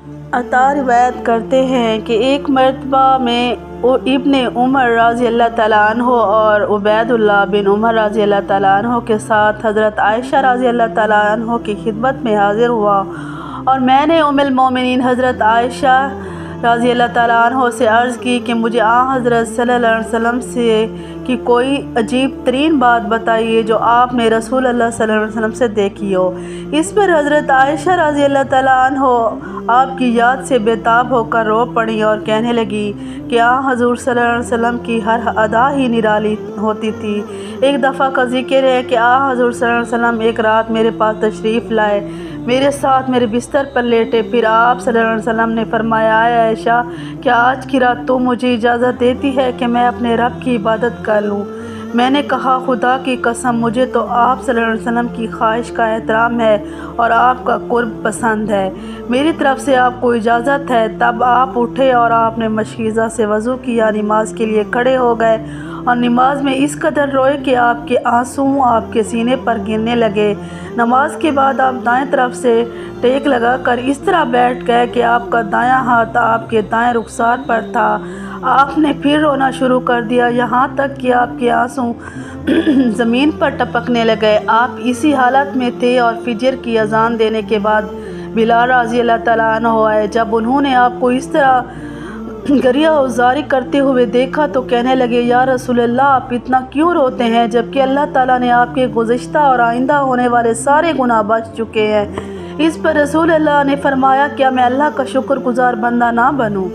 अता रिवायत करते हैं कि एक मरतबा में इब्ने उमर रज़ी अल्लाह तआला अन्हो और उबैदुल्लाह बिन उमर रज़ी अल्लाह तआला अन्हो के साथ हज़रत आयशा रज़ी अल्लाह तआला अन्हो की खिदमत में हाज़िर हुआ और मैंने उम्मुल मोमिनीन हज़रत आयशा रज़ी अल्लाह तआला अन्हो से अर्ज़ की कि मुझे हज़रत सल्लल्लाहु अलैहि वसल्लम से कि कोई अजीब तरीन बात बताइए जो आपने रसूल अल्लाह सल्लल्लाहु अलैहि वसल्लम से देखी हो। इस पर हज़रत आयशा रज़ी अल्लाह तआला अन्हो आपकी याद से बेताब होकर रो पड़ी और कहने लगी कि हज़ूर सल्लल्लाहु अलैहि वसल्लम की हर अदा ही निराली होती थी। एक दफ़ा का जिक्र है कि हज़ूर सल्लल्लाहु अलैहि वसल्लम एक रात मेरे पास तशरीफ़ लाए, मेरे साथ मेरे बिस्तर पर लेटे। फिर आप सल्लल्लाहु अलैहि वसल्लम ने फरमाया, आयशा, क्या आज की रात तुम मुझे इजाज़त देती है कि मैं अपने रब की इबादत कर लूँ? मैंने कहा, खुदा की कसम, मुझे तो आप सल्लल्लाहु अलैहि वसल्लम की ख्वाहिश का एहतराम है और आपका कुर्ब पसंद है, मेरी तरफ़ से आपको इजाज़त है। तब आप उठे और आपने मशकीज़ा से वज़ू किया, नमाज के लिए खड़े हो गए और नमाज में इस कदर रोए कि आपके आंसू आपके सीने पर गिरने लगे। नमाज के बाद आप दाएं तरफ से टेक लगाकर इस तरह बैठ गए कि आपका दायां हाथ आपके दाएं रुखसार पर था। आपने फिर रोना शुरू कर दिया, यहाँ तक कि आपके आंसू ज़मीन पर टपकने लगे। आप इसी हालत में थे और फ़जर की अज़ान देने के बाद बिलाल रज़ी अल्लाह तआला अन्हु आए। जब उन्होंने आपको इस तरह गरिया उजारी करते हुए देखा तो कहने लगे, या रसूलल्लाह, आप इतना क्यों रोते हैं जबकि अल्लाह ताला ने आपके गुज़िश्ता और आइंदा होने वाले सारे गुनाह बख्श चुके हैं। इस पर रसूल अल्लाह ने फरमाया, क्या मैं अल्लाह का शुक्रगुज़ार बंदा ना बनूं?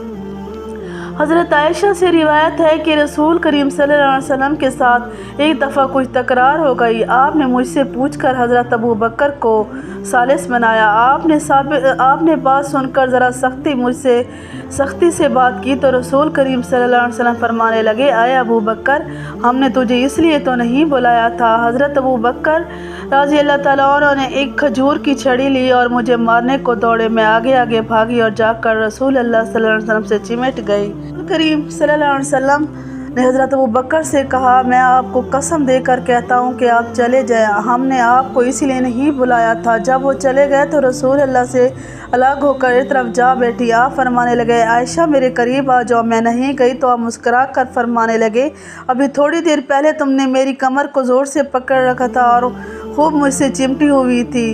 हज़रत आयशा से रिवायत है कि रसूल करीम सल्लल्लाहु अलैहि वसल्लम के साथ एक दफ़ा कुछ तकरार हो गई। आपने मुझसे पूछकर हज़रत अबू बकर को सालिस बनाया। आपने बात सुनकर ज़रा सख्ती से बात की तो रसूल करीम सल्लल्लाहु अलैहि वसल्लम फरमाने लगे, आए अबू बकर, हमने तुझे इसलिए तो नहीं बुलाया था। हज़रत अबू बकर रज़ी अल्लाह तआला अन्हु ने एक खजूर की छड़ी ली और मुझे मारने को दौड़े। मैं आगे आगे भागी और जाकर रसूल अल्लाह सल्लल्लाहु अलैहि वसल्लम से चिमट गई। करीम सल्लल्लाहु अलैहि वसल्लम ने हज़रत अबू बकर से कहा, मैं आपको कसम देकर कहता हूँ कि आप चले जाएं, हमने आपको इसीलिए नहीं बुलाया था। जब वो चले गए तो रसूल अल्लाह से अलग होकर एक तरफ जा बैठी। आप फरमाने लगे, आयशा, मेरे करीब आ जाओ। मैं नहीं गई तो आप मुस्कुरा कर फरमाने लगे, अभी थोड़ी देर पहले तुमने मेरी कमर को ज़ोर से पकड़ रखा था और खूब मुझसे चिमटी हुई थी।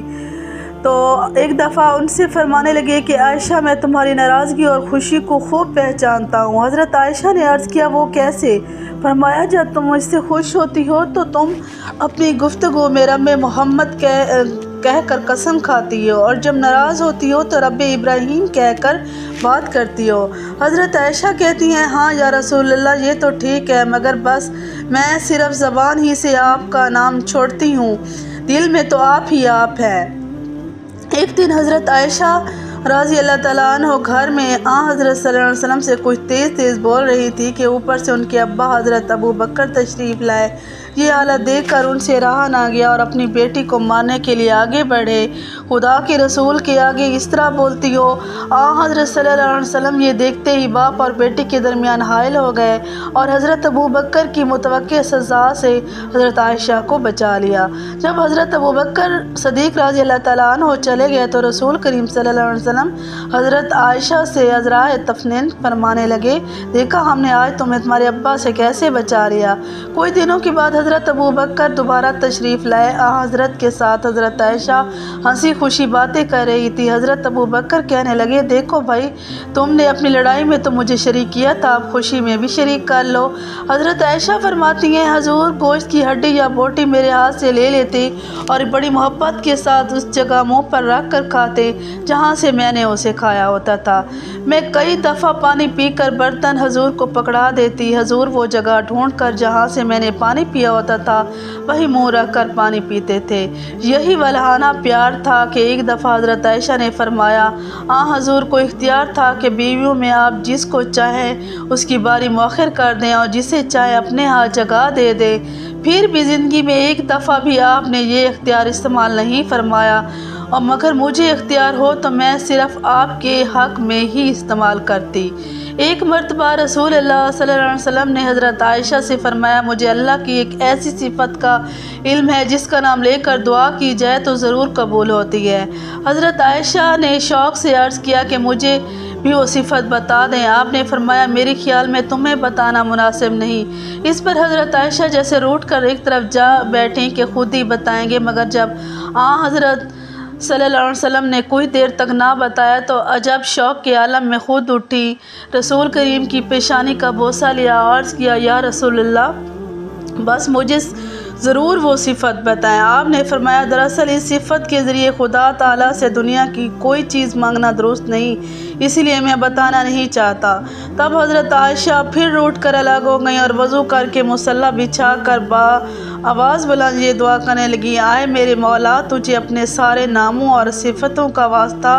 तो एक दफ़ा उनसे फरमाने लगे कि आयशा, मैं तुम्हारी नाराज़गी और ख़ुशी को खूब पहचानता हूँ। हज़रत आयशा ने अर्ज़ किया, वो कैसे? फरमाया, जब तुम मुझसे खुश होती हो तो तुम अपनी गुफ्तगू में रब मोहम्मद कह कर कसम खाती हो और जब नाराज़ होती हो तो रब इब्राहीम कहकर बात करती हो। हज़रत आयशा कहती हैं, हाँ या रसूलल्लाह, ये तो ठीक है, मगर बस मैं सिर्फ़ ज़बान ही से आपका नाम छोड़ती हूँ, दिल में तो आप ही आप हैं। एक दिन हज़रत आयशा रज़ी अल्लाह तआला अन्हु घर में हज़रत सल्लल्लाहु अलैहि वसल्लम से कुछ तेज़ बोल रही थी कि ऊपर से उनके अब्बा हज़रत अबू बकर तशरीफ़ लाए। ये हालत देखकर उनसे रहा ना गया और अपनी बेटी को मारने के लिए आगे बढ़े। खुदा के रसूल के आगे इस तरह बोलती हो? हज़रत सल्लल्लाहु अलैहि वसल्लम ये देखते ही बाप और बेटी के दरमियान हायल हो गए और हज़रत अबू बकर की मुतवक्किल सज़ा से हज़रत आयशा को बचा लिया। जब हज़रत अबू बकर सदीक़ रज़ी अल्लाह तआला अन्हु चले गए तो रसूल करीम सल्लल्लाहु अलैहि वसल्लम हज़रत आयशा से अज़राए तफ़नीन फरमाने लगे, देखा हमने आज तुम्हें तुम्हारे अब्बा से कैसे बचा लिया। कुछ दिनों के बाद हज़रत अबू बकर दोबारा तशरीफ़ लाए। हज़रत के साथ हज़रत आयशा हंसी खुशी बातें कर रही थी। हज़रत अबू बकर कहने लगे, देखो भाई, तुमने अपनी लड़ाई में तो मुझे शरीक किया था, अब खुशी में भी शरीक कर लो। हज़रत आयशा फरमाती हैं, हजूर गोश्त की हड्डी या बोटी मेरे हाथ से ले लेते और बड़ी मोहब्बत के साथ उस जगह मुँह पर रख कर खाते जहाँ से मैंने उसे खाया होता था। मैं कई दफ़ा पानी पीकर बर्तन हजूर को पकड़ा देती। हजूर वो जगह ढूंढ कर जहाँ से मैंने पानी पिया होता था वही मुँह रख कर पानी पीते थे। यही वल्हाना प्यार था कि एक दफ़ा हज़रत आयशा ने फरमाया, हजूर को इख्तियार था कि बीवियों में आप जिसको चाहें उसकी बारी मौखर कर दें और जिसे चाहें अपने हाथ जगह दे दें। फिर भी ज़िंदगी में एक दफ़ा भी आपने ये इख्तियार इस्तेमाल नहीं फरमाया और मगर मुझे इख्तियार हो तो मैं सिर्फ़ आपके हक़ में ही इस्तेमाल करती। एक मरतबा रसूल अल्लाह सल्लल्लाहु अलैहि वसल्लम ने हज़रत आयशा से फ़रमाया, मुझे अल्लाह की एक ऐसी सिफ़त का इल्म है जिसका नाम लेकर दुआ की जाए तो ज़रूर कबूल होती है। हज़रत आयशा ने शौक़ से अर्ज़ किया कि मुझे भी वो सिफ़त बता दें। आपने फ़रमाया, मेरे ख़्याल में तुम्हें बताना मुनासिब नहीं। इस पर हज़रत आयशा जैसे रूठ कर एक तरफ जा बैठी कि खुद ही बताएंगे, मगर जब हज़रत सल्लल्लाहु अलैहि वसल्लम ने कुछ देर तक ना बताया तो अजब शौक़ के आलम में खुद उठी, रसूल करीम की पेशानी का बोसा लिया, अर्ज़ किया, या रसूलल्लाह, बस मुझे ज़रूर वो सिफ़त बताएं। आपने फ़रमाया, दरअसल इस सिफ़त के ज़रिए खुदा ताला से दुनिया की कोई चीज़ मांगना दुरुस्त नहीं, इसीलिए मैं बताना नहीं चाहता। तब हज़रत आयशा फिर रूठ कर अलग हो गई और वज़ू करके मुसल्ला बिछा कर आवाज़ बुलंद ये दुआ करने लगी, आए मेरे मौला, तुझे अपने सारे नामों और सिफ़तों का वास्ता,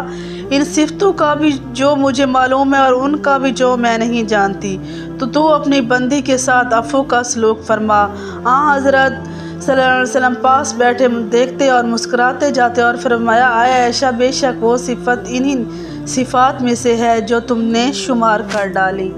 इन सिफ़तों का भी जो मुझे मालूम है और उनका भी जो मैं नहीं जानती, तो तू अपनी बंदी के साथ अफ़ू का सलूक फरमा। हज़रत सल्लल्लाहु अलैहि वसल्लम पास बैठे देखते और मुस्कुराते जाते और फरमाया, आए आयशा, बेशक वो सिफ़त इन्हीं सिफ़ात में से है जो तुमने शुमार कर डाली।